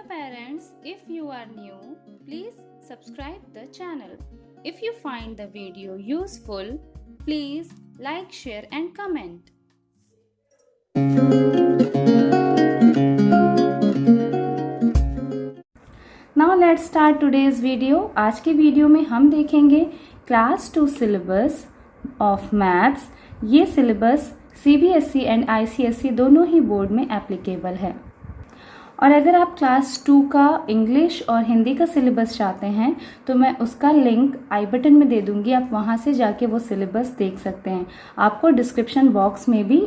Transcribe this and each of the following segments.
parents, if you are new, please subscribe the channel. If you find the video useful, please like, share and comment. Now let's start today's video. आज के video में हम देखेंगे class 2 syllabus of maths. ये syllabus CBSE and ICSE दोनों ही board में applicable है। और अगर आप क्लास 2 का इंग्लिश और हिंदी का सिलेबस चाहते हैं तो मैं उसका लिंक आई बटन में दे दूंगी, आप वहां से जाके वो सिलेबस देख सकते हैं। आपको डिस्क्रिप्शन बॉक्स में भी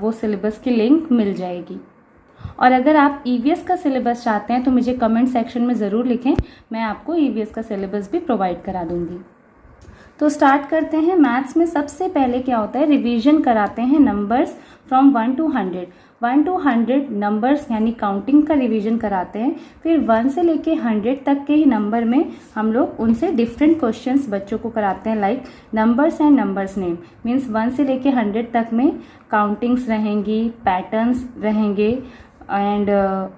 वो सिलेबस की लिंक मिल जाएगी। और अगर आप EVS का सिलेबस चाहते हैं तो मुझे कमेंट सेक्शन में ज़रूर लिखें, मैं आपको EVS का सिलेबस भी प्रोवाइड करा दूंगी। तो स्टार्ट करते हैं। मैथ्स में सबसे पहले क्या होता है, रिवीजन कराते हैं numbers from 1 to 100। 1 to 100 numbers यानी काउंटिंग का रिवीजन कराते हैं। फिर 1 से लेके 100 तक के ही नंबर में हम लोग उनसे डिफरेंट क्वेश्चंस बच्चों को कराते हैं, like numbers and numbers name. Means 1 से लेके 100 तक में काउंटिंग्स रहेंगी, पैटर्न्स रहेंगे एंड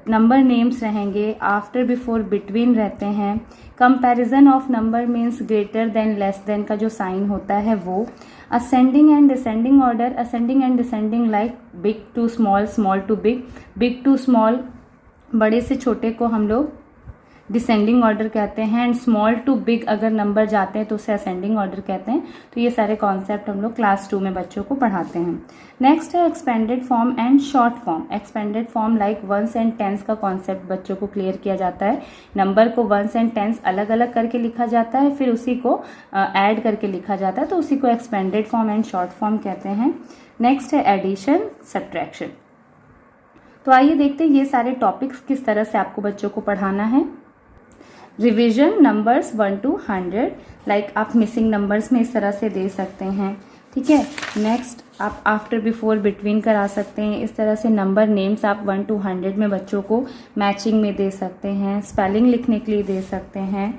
नंबर नेम्स रहेंगे, आफ्टर, बिफोर, बिटवीन रहते हैं। Comparison of number means greater than, less than का जो साइन होता है वो। Ascending and descending order, ascending and descending like big to small, small to big, big to small, बड़े से छोटे को हम लोग डिसेंडिंग ऑर्डर कहते हैं। एंड स्मॉल टू बिग अगर नंबर जाते हैं तो उसे असेंडिंग ऑर्डर कहते हैं। तो ये सारे कॉन्सेप्ट हम लोग क्लास 2 में बच्चों को पढ़ाते हैं। नेक्स्ट है expanded form and short form. Expanded form like ones and tens का कॉन्सेप्ट बच्चों को क्लियर किया जाता है। नंबर को वंस एंड टेंस अलग अलग करके लिखा जाता है, फिर उसी को ऐड करके लिखा जाता है, तो उसी को expanded form and short form कहते हैं। नेक्स्ट है एडिशन, सब्ट्रैक्शन। तो आइए देखते हैं ये सारे टॉपिक्स किस तरह से आपको बच्चों को पढ़ाना है। रिवीजन नंबर्स 1 to 100, लाइक आप मिसिंग नंबर्स में इस तरह से दे सकते हैं, ठीक है। नेक्स्ट आप आफ्टर, बिफोर, बिटवीन करा सकते हैं। इस तरह से नंबर नेम्स आप 1 to 100 में बच्चों को मैचिंग में दे सकते हैं, स्पेलिंग लिखने के लिए दे सकते हैं।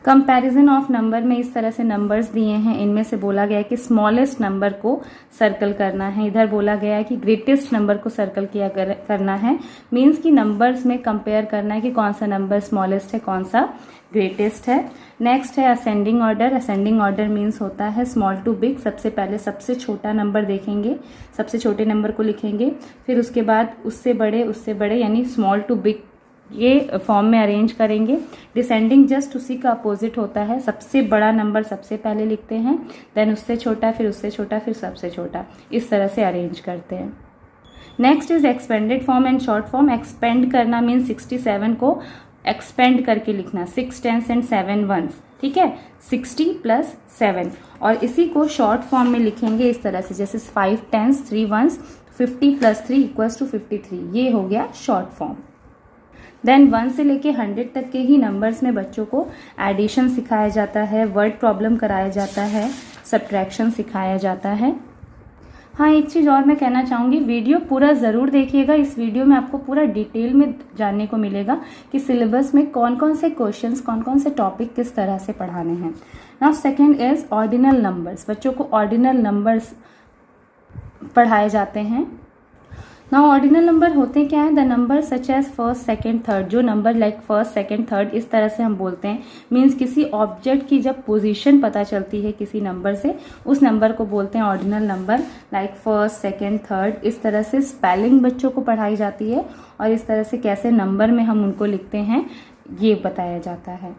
कंपैरिजन ऑफ नंबर में इस तरह से नंबर्स दिए हैं, इनमें से बोला गया है कि स्मॉलेस्ट नंबर को सर्कल करना है, इधर बोला गया है कि ग्रेटेस्ट नंबर को सर्कल किया करना है। मीन्स कि नंबर्स में कंपेयर करना है कि कौन सा नंबर स्मॉलेस्ट है, कौन सा ग्रेटेस्ट है। नेक्स्ट है ascending order. Ascending order means होता है स्मॉल टू बिग, सबसे पहले सबसे छोटा नंबर देखेंगे, सबसे छोटे नंबर को लिखेंगे, फिर उसके बाद उससे बड़े यानी स्मॉल टू बिग ये फॉर्म में अरेंज करेंगे। डिसेंडिंग जस्ट उसी का अपोजिट होता है, सबसे बड़ा नंबर सबसे पहले लिखते हैं, देन उससे छोटा, फिर उससे छोटा, फिर सबसे छोटा, इस तरह से अरेंज करते हैं। Next is expanded form and short form. Expand करना मीन 67 को एक्सपेंड करके लिखना, 6 10s एंड 7 1s, ठीक है, 60 + 7। और इसी को शॉर्ट फॉर्म में लिखेंगे इस तरह से, जैसे 5 10s 3 1s, 50 + 3 = 53। ये हो गया शॉर्ट फॉर्म। देन 1 से लेके 100 तक के ही नंबर्स में बच्चों को एडिशन सिखाया जाता है, वर्ड प्रॉब्लम कराया जाता है, सब्ट्रैक्शन सिखाया जाता है। हाँ, एक चीज़ और मैं कहना चाहूँगी, वीडियो पूरा ज़रूर देखिएगा। इस वीडियो में आपको पूरा डिटेल में जानने को मिलेगा कि सिलेबस में कौन कौन से क्वेश्चंस, कौन कौन से टॉपिक किस तरह से पढ़ाने हैं। Now second is ordinal numbers. बच्चों को ऑर्डिनल नंबर्स पढ़ाए जाते हैं। नाउ ऑर्डिनल नंबर होते क्या है, the number such as first, second, third. जो number like first, second, third इस तरह से हम बोलते हैं। मीन्स किसी ऑब्जेक्ट की जब पोजीशन पता चलती है किसी नंबर से, उस नंबर को बोलते हैं ordinal number, like first, second, third. इस तरह से स्पेलिंग बच्चों को पढ़ाई जाती है और इस तरह से कैसे नंबर में हम उनको लिखते हैं ये बताया जाता है।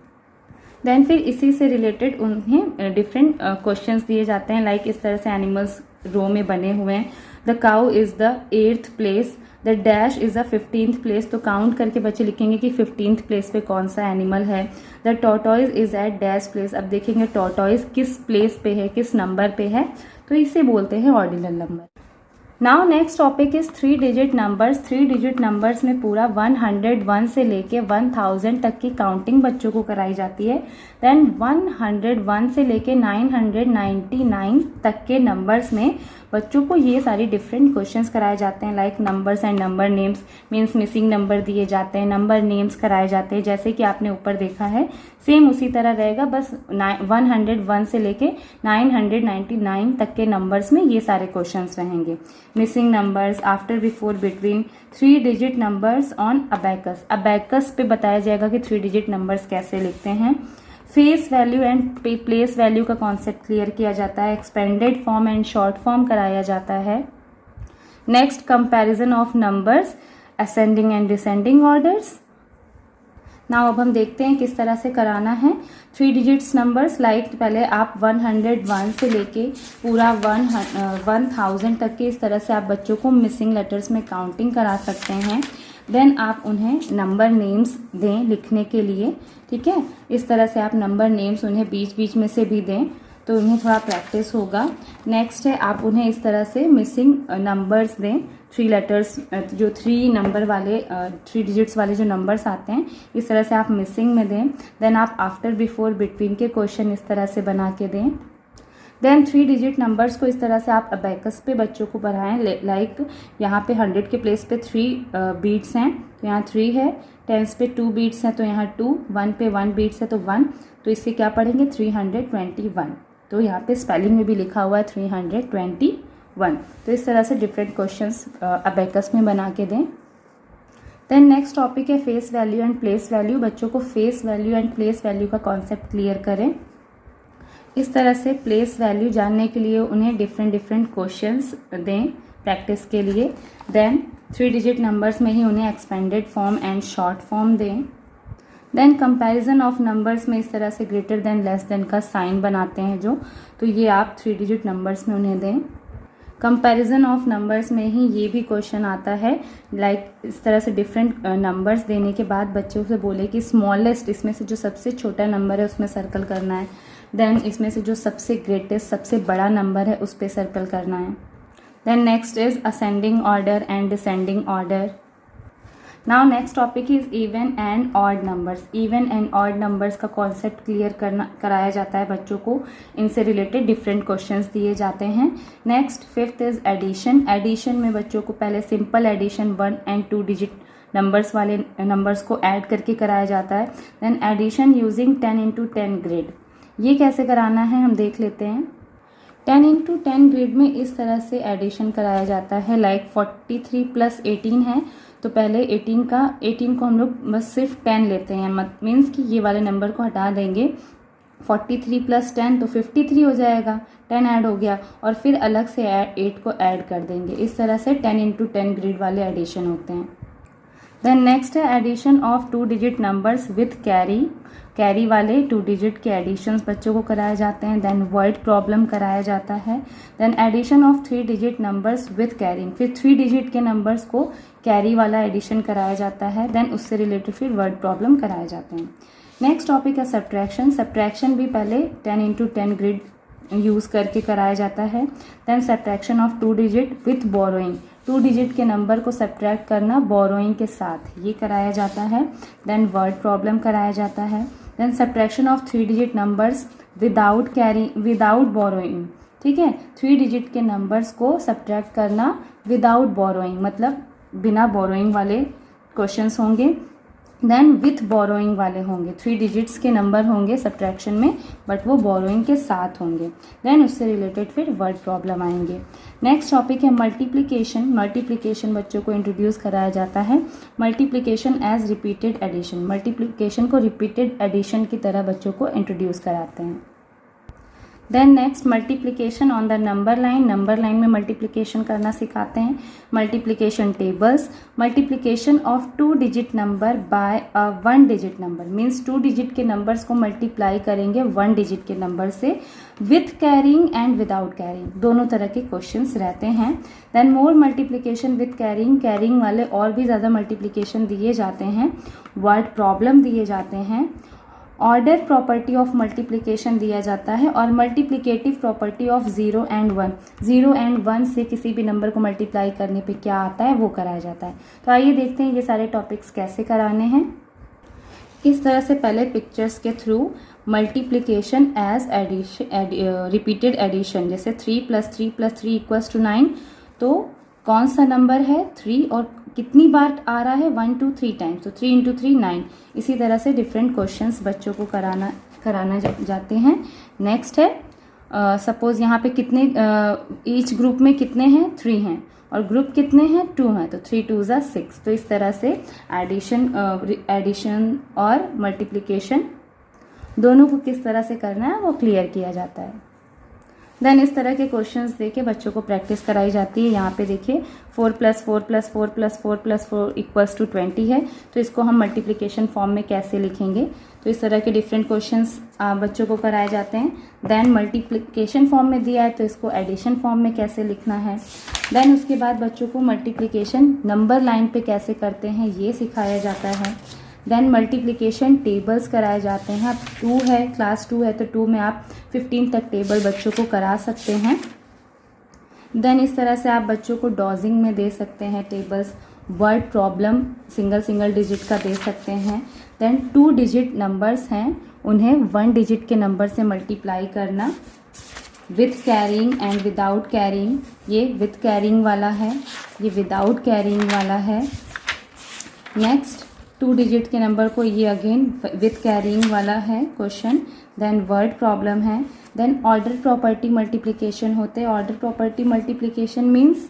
देन फिर इसी से रिलेटेड उन्हें डिफरेंट क्वेश्चंस दिए जाते हैं, लाइक इस तरह से एनिमल्स रो में बने हुए हैं। The cow is the 8th place, the dash is the 15th place. तो काउंट करके बच्चे लिखेंगे कि 15th प्लेस पे कौन सा एनिमल है। The tortoise is at dash place. अब देखेंगे टॉर्टोइज किस प्लेस पे है, किस नंबर पे है, तो इसे बोलते हैं ordinal number. Now next topic is 3 digit numbers. 3 digit numbers में पूरा 101 से लेके 1000 तक की काउंटिंग बच्चों को कराई जाती है। देन 101 से लेके 999 तक के नंबर्स में बच्चों को ये सारी डिफरेंट क्वेश्चंस कराए जाते हैं, like numbers and number names. Means missing number दिए जाते हैं, नंबर नेम्स कराए जाते हैं, जैसे कि आपने ऊपर देखा है सेम उसी तरह रहेगा, बस 101 से लेके 999 तक के नंबर्स में ये सारे क्वेश्चंस रहेंगे। Missing numbers, after, before, between, 3 digit numbers on abacus. Abacus पे बताया जाएगा कि 3 डिजिट नंबर्स कैसे लिखते हैं। Face value and place value का कॉन्सेप्ट क्लियर किया जाता है। Expanded form and short form कराया जाता है। Next, comparison of numbers, ascending and descending orders. Now अब हम देखते हैं किस तरह से कराना है 3 डिजिट्स नंबर्स। लाइक पहले आप 101 से लेके पूरा 1000 तक के इस तरह से आप बच्चों को मिसिंग लेटर्स में काउंटिंग करा सकते हैं। देन आप उन्हें नंबर नेम्स दें लिखने के लिए, ठीक है। इस तरह से आप नंबर नेम्स उन्हें बीच बीच में से भी दें तो उन्हें थोड़ा प्रैक्टिस होगा। नेक्स्ट है आप उन्हें इस तरह से मिसिंग नंबर्स दें, 3 लेटर्स, जो 3 नंबर वाले 3 डिजिट्स वाले जो नंबर्स आते हैं इस तरह से आप मिसिंग में दें। देन आप आफ्टर, बिफोर, बिटवीन के क्वेश्चन इस तरह से बना के दें। देन 3 डिजिट नंबर्स को इस तरह से आप अबैकस पे बच्चों को पढ़ाएं। लाइक यहाँ पे 100 के प्लेस पे 3 बीट्स हैं तो यहाँ 3 है, 10s पे 2 बीट्स हैं तो यहाँ 2, 1 पे 1 बीट्स है तो 1, तो इससे क्या पढ़ेंगे 321। तो यहाँ पे स्पेलिंग में भी लिखा हुआ है 321। तो इस तरह से डिफरेंट क्वेश्चंस अबैकस में बना के दें। देन नेक्स्ट टॉपिक है face value and place value. बच्चों को face value and place value का कॉन्सेप्ट क्लियर करें। इस तरह से प्लेस वैल्यू जानने के लिए उन्हें डिफरेंट क्वेश्चंस दें प्रैक्टिस के लिए। देन 3 डिजिट नंबर्स में ही उन्हें expanded form and short form दें। देन कंपैरिजन ऑफ नंबर्स में इस तरह से ग्रेटर देन, लेस देन का साइन बनाते हैं जो, तो ये आप 3 डिजिट नंबर्स में उन्हें दें। कंपैरिजन ऑफ नंबर्स में ही ये भी क्वेश्चन आता है। लाइक इस तरह से डिफरेंट नंबर्स देने के बाद बच्चों से बोले कि स्मॉलेस्ट, इसमें से जो सबसे छोटा नंबर है उसमें सर्कल करना है। देन इसमें से जो सबसे ग्रेटेस्ट, सबसे बड़ा नंबर है उस पर सर्कल करना है। Then next is ascending order and descending order. Now next topic is even and odd numbers. Even and odd numbers का कॉन्सेप्ट क्लियर कराया जाता है बच्चों को। इनसे रिलेटेड डिफरेंट क्वेश्चंस दिए जाते हैं। Next 5th is addition. Addition में बच्चों को पहले simple addition 1 and 2 digit numbers वाले नंबर्स को ऐड करके कराया जाता है। Then addition using 10 into 10 grid. ये कैसे कराना है हम देख लेते हैं। 10 into 10 ग्रिड में इस तरह से एडिशन कराया जाता है। लाइक 43 + 18 है तो पहले 18 को हम लोग बस सिर्फ 10 लेते हैं, मीन्स कि ये वाले नंबर को हटा देंगे। 43 + 10 तो 53 हो जाएगा, 10 ऐड हो गया और फिर अलग से 8 को ऐड कर देंगे। इस तरह से 10 into 10 ग्रिड वाले एडिशन होते हैं। देन नेक्स्ट है addition of 2 digit numbers with carry. Carry वाले 2 डिजिट के एडिशंस बच्चों को कराए जाते हैं। देन वर्ड प्रॉब्लम कराया जाता है। Then addition of 3 digit numbers with carrying. फिर 3 डिजिट के नंबर्स को कैरी वाला एडिशन कराया जाता है। देन उससे रिलेटेड फिर वर्ड प्रॉब्लम कराए जाते हैं। नेक्स्ट टॉपिक है सब्ट्रैक्शन। सब्ट्रैक्शन भी पहले 10 into 10 ग्रिड यूज करके कराया जाता है। Then subtraction of 2 digit with borrowing. 2 digit के नंबर को सब्ट्रैक्ट करना बोरोइंग के साथ, ये कराया जाता है। देन वर्ड प्रॉब्लम कराया जाता है। Then subtraction of 3 digit numbers without borrowing. ठीक है, 3 डिजिट के नंबर्स को सब्ट्रैक्ट करना विदाउट बोरोइंग, मतलब बिना बोरोइंग वाले क्वेश्चंस होंगे। देन विथ बोरोइंग वाले होंगे, 3 डिजिट्स के नंबर होंगे सब्ट्रैक्शन में बट वो बोरोइंग के साथ होंगे। देन उससे रिलेटेड फिर वर्ड प्रॉब्लम आएंगे। नेक्स्ट टॉपिक है मल्टीप्लिकेशन। मल्टीप्लिकेशन बच्चों को इंट्रोड्यूस कराया जाता है। Multiplication as repeated addition. Multiplication को रिपीटेड एडिशन की तरह बच्चों को इंट्रोड्यूस कराते हैं। Then next multiplication on the number line. Number line में मल्टीप्लिकेशन करना सिखाते हैं। Multiplication tables. Multiplication of 2 digit number by 1 digit number, means 2 digit के नंबर्स को मल्टीप्लाई करेंगे 1 डिजिट के नंबर से, with carrying and without carrying, दोनों तरह के क्वेश्चंस रहते हैं। Then more multiplication with carrying. Carrying वाले और भी ज़्यादा मल्टीप्लिकेशन दिए जाते हैं। वर्ड प्रॉब्लम दिए जाते हैं। ऑर्डर प्रॉपर्टी ऑफ मल्टीप्लिकेशन दिया जाता है और multiplicative property of 0 and 1। 0 and 1 से किसी भी नंबर को मल्टीप्लाई करने पे क्या आता है वो कराया जाता है। तो आइए देखते हैं ये सारे टॉपिक्स कैसे कराने हैं। इस तरह से पहले पिक्चर्स के through multiplication as repeated addition, जैसे 3 + 3 + 3 = 9, तो कौन सा नंबर है 3 और कितनी बार आ रहा है 1 2 3 टाइम्स, तो 3 × 3 9। इसी तरह से डिफरेंट क्वेश्चंस बच्चों को कराना जाते हैं। नेक्स्ट है सपोज यहाँ पे कितने ईच ग्रुप में कितने हैं 3 हैं, और ग्रुप कितने हैं 2 हैं, तो 3 2 ज़ा 6। तो इस तरह से एडिशन और मल्टीप्लिकेशन दोनों को किस तरह से करना है वो क्लियर किया जाता है। देन इस तरह के क्वेश्चंस देके बच्चों को प्रैक्टिस कराई जाती है। यहाँ पे देखिए 4 + 4 + 4 + 4 + 4 = 20 है, तो इसको हम मल्टीप्लिकेशन फॉर्म में कैसे लिखेंगे। तो इस तरह के डिफरेंट क्वेश्चंस बच्चों को कराए जाते हैं। देन मल्टीप्लिकेशन फॉर्म में दिया है तो इसको एडिशन फॉर्म में कैसे लिखना है। देन उसके बाद बच्चों को मल्टीप्लिकेशन नंबर लाइन पे कैसे करते हैं ये सिखाया जाता है। देन मल्टीप्लिकेशन टेबल्स कराए जाते हैं। अब 2 है, क्लास 2 है, तो 2 में आप 15 तक टेबल बच्चों को करा सकते हैं। देन इस तरह से आप बच्चों को डॉजिंग में दे सकते हैं tables. Word problem single digit का दे सकते हैं। देन 2 डिजिट नंबर्स हैं, उन्हें 1 डिजिट के नंबर से मल्टीप्लाई करना। With carrying and without carrying, ये विथ कैरिंग वाला है, ये विदाउट कैरिंग वाला है। नेक्स्ट 2 डिजिट के नंबर को ये अगेन विथ कैरिंग वाला है क्वेश्चन। देन वर्ड प्रॉब्लम है। देन ऑर्डर प्रॉपर्टी मल्टीप्लिकेशन होते हैं। ऑर्डर प्रॉपर्टी मल्टीप्लिकेशन मीन्स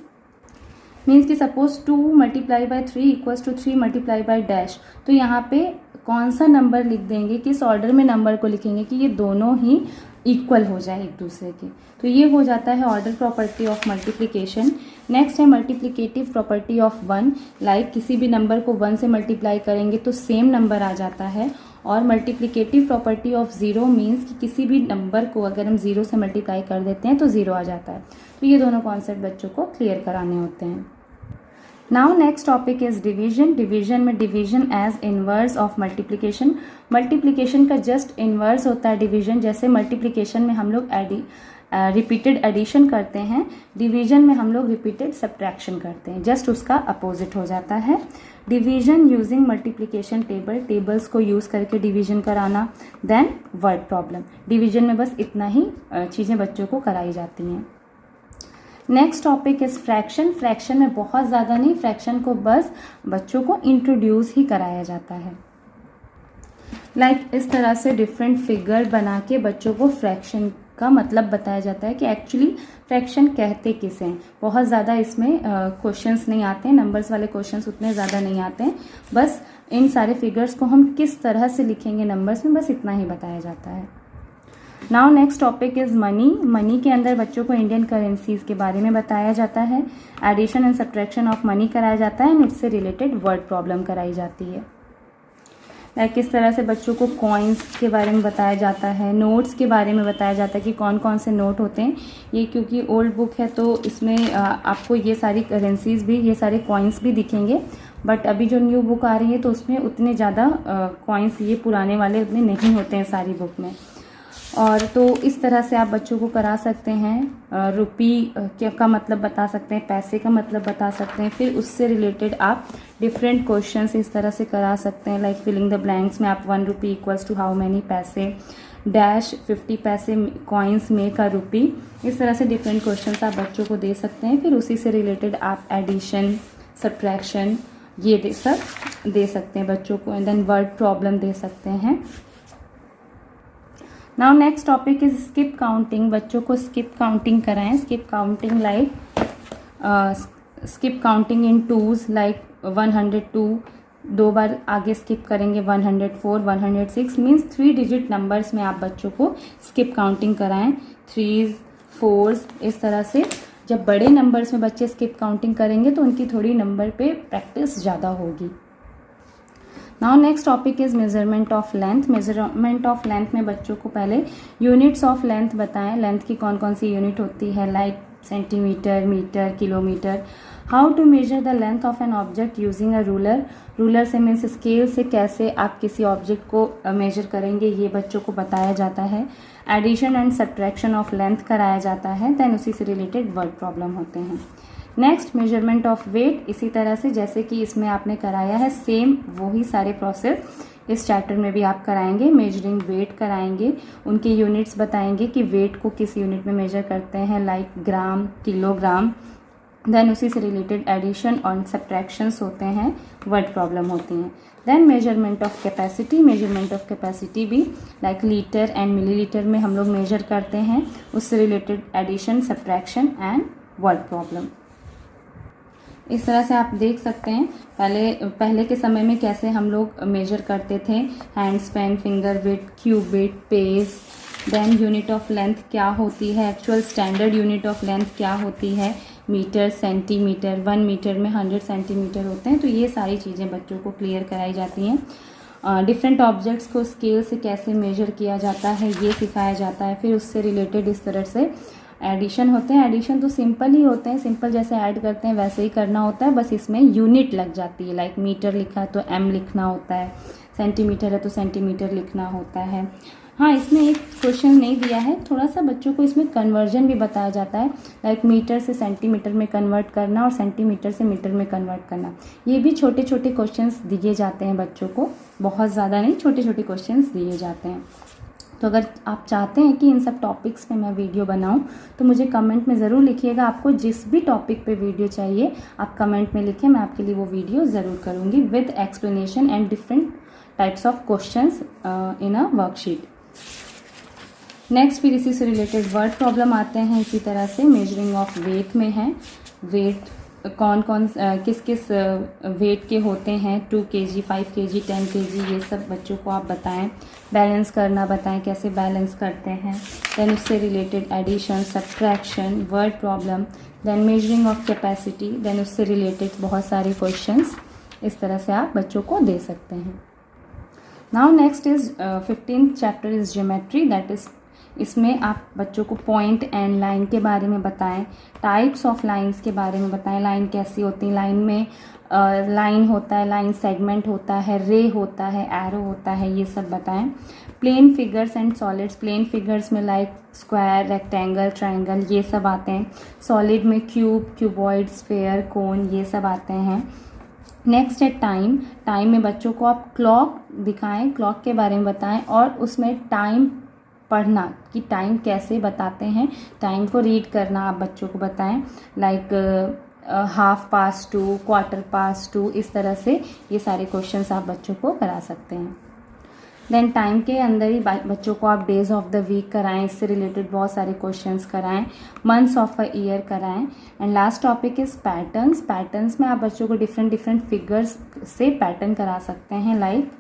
कि सपोज 2 × 3 = 3 × डैश, तो यहाँ पे कौन सा नंबर लिख देंगे, किस ऑर्डर में नंबर को लिखेंगे कि ये दोनों ही इक्वल हो जाए एक दूसरे के। तो ये हो जाता है order property of multiplication. Next है मल्टीप्लिकेटिव प्रॉपर्टी ऑफ 1, लाइक किसी भी नंबर को 1 से मल्टीप्लाई करेंगे तो सेम नंबर आ जाता है। और मल्टीप्लिकेटिव प्रॉपर्टी ऑफ 0 मीन्स कि किसी भी नंबर को अगर हम 0 से मल्टीप्लाई कर देते हैं तो 0 आ जाता है। तो ये दोनों कॉन्सेप्ट बच्चों को क्लियर कराने होते हैं। Now next topic is division. Division में division as inverse of multiplication. Multiplication का जस्ट इनवर्स होता है डिवीजन। जैसे मल्टीप्लिकेशन में हम लोग रिपीटेड एडिशन करते हैं, डिवीजन में हम लोग रिपीटेड सब्ट्रैक्शन करते हैं, जस्ट उसका अपोजिट हो जाता है। Division using multiplication table, tables को यूज़ करके डिवीजन कराना। देन वर्ड प्रॉब्लम, डिवीजन में बस इतना ही चीज़ें बच्चों को कराई जाती हैं। Next topic is fraction. Fraction में बहुत ज़्यादा नहीं, फ्रैक्शन को बस बच्चों को इंट्रोड्यूस ही कराया जाता है। लाइक इस तरह से डिफरेंट फिगर बना के बच्चों को फ्रैक्शन का मतलब बताया जाता है कि एक्चुअली फ्रैक्शन कहते किसे हैं। बहुत ज़्यादा इसमें क्वेश्चंस नहीं आते हैं, नंबर्स वाले क्वेश्चंस उतने ज़्यादा नहीं आते हैं। बस इन सारे फिगर्स को हम किस तरह से लिखेंगे नंबर्स में, बस इतना ही बताया जाता है। Now next topic is money. Money के अंदर बच्चों को इंडियन करेंसीज के बारे में बताया जाता है। Addition and subtraction of money कराया जाता है एंड उससे रिलेटेड वर्ड प्रॉब्लम कराई जाती है। किस तरह से बच्चों को कॉइन्स के बारे में बताया जाता है, नोट्स के बारे में बताया जाता है कि कौन कौन से नोट होते हैं। ये क्योंकि ओल्ड बुक है तो इसमें आपको ये सारी करेंसीज भी, ये सारे कॉइन्स भी दिखेंगे, बट अभी जो न्यू बुक आ रही है तो उसमें उतने ज़्यादा कॉइन्स ये पुराने वाले उतने नहीं होते हैं सारी बुक में। और तो इस तरह से आप बच्चों को करा सकते हैं। रुपी का मतलब बता सकते हैं, पैसे का मतलब बता सकते हैं, फिर उससे रिलेटेड आप डिफरेंट क्वेश्चंस इस तरह से करा सकते हैं। लाइक फिलिंग द ब्लैंक्स में आप 1 रुपी = हाउ मैनी पैसे, डैश 50 पैसे कॉइन्स मेक अ रुपी। इस तरह से डिफरेंट क्वेश्चंस आप बच्चों को दे सकते हैं। फिर उसी से रिलेटेड आप एडिशन, सब्ट्रैक्शन ये सब दे सकते हैं बच्चों को। एंड देन वर्ड प्रॉब्लम दे सकते हैं। Now next topic is skip counting. बच्चों को स्किप काउंटिंग कराएं। Skip counting like skip counting in 2s, like 102 2 बार आगे स्किप करेंगे, 104 106 मीन्स 3 डिजिट नंबर्स में आप बच्चों को स्किप काउंटिंग कराएं। 3s 4s इस तरह से। जब बड़े नंबर्स में बच्चे स्किप काउंटिंग करेंगे तो उनकी थोड़ी नंबर पे प्रैक्टिस ज़्यादा होगी। Now next topic is measurement of length. Measurement of length में बच्चों को पहले यूनिट्स ऑफ लेंथ बताएं। लेंथ की कौन कौन सी यूनिट होती है, like centimetre, metre, kilometre. How to measure the length of an object using a ruler. Ruler से मीन्स स्केल से कैसे आप किसी ऑब्जेक्ट को मेजर करेंगे ये बच्चों को बताया जाता है। Addition and subtraction of length कराया जाता है। देन उसी से रिलेटेड वर्ड प्रॉब्लम होते हैं। Next measurement of weight. इसी तरह से जैसे कि इसमें आपने कराया है सेम वही सारे प्रोसेस इस चैप्टर में भी आप कराएंगे। मेजरिंग वेट कराएंगे, उनके यूनिट्स बताएंगे कि वेट को किस यूनिट में मेजर करते हैं, लाइक ग्राम, किलोग्राम। देन उसी से रिलेटेड एडिशन और सब्ट्रैक्शंस होते हैं, वर्ड प्रॉब्लम होती हैं। Then measurement of capacity. Measurement of capacity भी लाइक लीटर एंड मिलीलीटर में हम लोग मेजर करते हैं, उससे related addition, subtraction and word problem. इस तरह से आप देख सकते हैं पहले के समय में कैसे हम लोग मेजर करते थे, hand span, finger width, cubit, pace, then unit of length क्या होती है, actual standard unit of length क्या होती है, मीटर, सेंटीमीटर, 1 मीटर में 100 सेंटीमीटर होते हैं। तो ये सारी चीज़ें बच्चों को क्लियर कराई जाती हैं। डिफरेंट ऑब्जेक्ट्स को स्केल से कैसे मेजर किया जाता है ये सिखाया जाता है। फिर उससे रिलेटेड इस तरह से एडिशन होते हैं। एडिशन तो सिंपल ही होते हैं, सिंपल जैसे ऐड करते हैं वैसे ही करना होता है, बस इसमें यूनिट लग जाती है। लाइक मीटर लिखा है तो एम लिखना होता है, सेंटीमीटर है तो सेंटीमीटर लिखना होता है। हाँ, इसमें एक क्वेश्चन नहीं दिया है, थोड़ा सा बच्चों को इसमें कन्वर्जन भी बताया जाता है, लाइक मीटर से सेंटीमीटर में कन्वर्ट करना और सेंटीमीटर से मीटर में कन्वर्ट करना। ये भी छोटे छोटे क्वेश्चंस दिए जाते हैं बच्चों को, बहुत ज़्यादा नहीं, छोटे छोटे क्वेश्चंस दिए जाते हैं। तो अगर आप चाहते हैं कि इन सब टॉपिक्स पे मैं वीडियो बनाऊं तो मुझे कमेंट में ज़रूर लिखिएगा। आपको जिस भी टॉपिक पे वीडियो चाहिए आप कमेंट में लिखें, मैं आपके लिए वो वीडियो ज़रूर करूँगी with explanation and different types of questions in a worksheet. Next फिर इसी से रिलेटेड वर्ड प्रॉब्लम आते हैं। इसी तरह से मेजरिंग ऑफ वेट में है, वेट कौन कौन किस किस वेट के होते हैं, 2 kg, 5 kg, 10 kg, ये सब बच्चों को आप बताएं। बैलेंस करना बताएं, कैसे बैलेंस करते हैं। देन उससे related addition, subtraction, word problem, then measuring of capacity, then उससे रिलेटेड बहुत सारे क्वेश्चंस इस तरह से आप बच्चों को दे सकते हैं। Now next is 15th chapter is geometry, that is इसमें आप बच्चों को पॉइंट एंड लाइन के बारे में बताएं, टाइप्स ऑफ लाइंस के बारे में बताएं, लाइन कैसी होती है, लाइन में लाइन होता है, लाइन सेगमेंट होता है, रे होता है, एरो होता है, ये सब बताएं। Plane figures and solids, plane figures में लाइक स्क्वायर, रेक्टेंगल, ट्रायंगल ये सब आते हैं। सॉलिड में क्यूब, क्यूबॉइड, स्फेयर, कोन ये सब आते हैं। नेक्स्ट है टाइम, टाइम में बच्चों को आप क्लॉक दिखाएं, क्लॉक के बारे में बताएं और उसमें टाइम पढ़ना कि टाइम कैसे बताते हैं, टाइम को रीड करना आप बच्चों को बताएं, लाइक 2:30, 2:15, इस तरह से ये सारे क्वेश्चंस आप बच्चों को करा सकते हैं। देन टाइम के अंदर ही बच्चों को आप डेज ऑफ द वीक कराएं, इससे रिलेटेड बहुत सारे क्वेश्चंस कराएं, मंथ्स ऑफ अ ईयर कराएं। And last topic is patterns, patterns में आप बच्चों को डिफरेंट डिफरेंट फिगर्स से पैटर्न करा सकते हैं। लाइक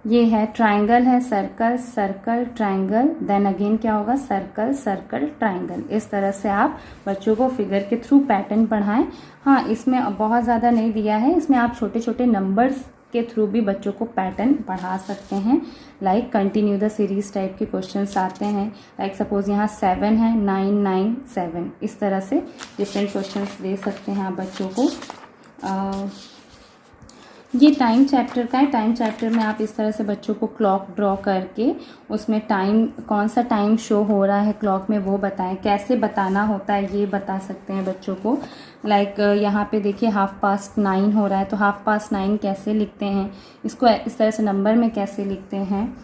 ये है ट्रायंगल है, circle, circle, triangle, then again क्या होगा, सर्कल, सर्कल, ट्रायंगल। इस तरह से आप बच्चों को फिगर के थ्रू पैटर्न पढ़ाएं। हाँ, इसमें बहुत ज़्यादा नहीं दिया है, इसमें आप छोटे छोटे नंबर्स के थ्रू भी बच्चों को पैटर्न पढ़ा सकते हैं। Like continue the series type के क्वेश्चंस आते हैं, लाइक सपोज यहाँ 7 है, 9, 9, 7, इस तरह से डिफरेंट क्वेश्चंस दे सकते हैं आप बच्चों को। ये टाइम चैप्टर का है। टाइम चैप्टर में आप इस तरह से बच्चों को क्लॉक ड्रॉ करके उसमें टाइम, कौन सा टाइम शो हो रहा है क्लॉक में वो बताएं, कैसे बताना होता है ये बता सकते हैं बच्चों को। लाइक यहाँ पे देखिए 9:30 हो रहा है तो 9:30 कैसे लिखते हैं, इसको इस तरह से नंबर में कैसे लिखते हैं,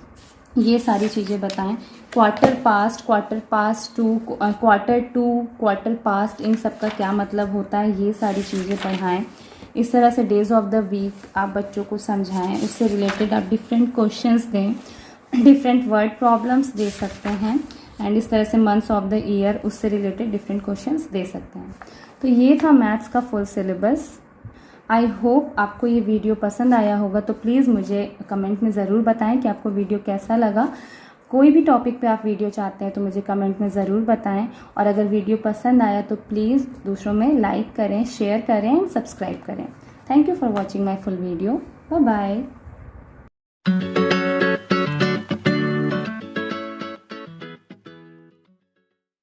ये सारी चीज़ें बताएं। 1/4, 2, 1/2, इन सब का क्या मतलब होता है, ये सारी चीज़ें पढ़ाएं। इस तरह से डेज ऑफ द वीक आप बच्चों को समझाएं, उससे रिलेटेड आप डिफरेंट क्वेश्चंस दें, डिफरेंट वर्ड प्रॉब्लम्स दे सकते हैं। एंड इस तरह से मंथ्स ऑफ द ईयर, उससे रिलेटेड डिफरेंट क्वेश्चंस दे सकते हैं। तो ये था मैथ्स का फुल सिलेबस। आई होप आपको ये वीडियो पसंद आया होगा, तो प्लीज़ मुझे कमेंट में ज़रूर बताएं कि आपको वीडियो कैसा लगा। कोई भी टॉपिक पे आप वीडियो चाहते हैं तो मुझे कमेंट में ज़रूर बताएं। और अगर वीडियो पसंद आया तो प्लीज़ दूसरों में लाइक करें, शेयर करें, सब्सक्राइब करें। Thank you for watching my full video. Bye bye.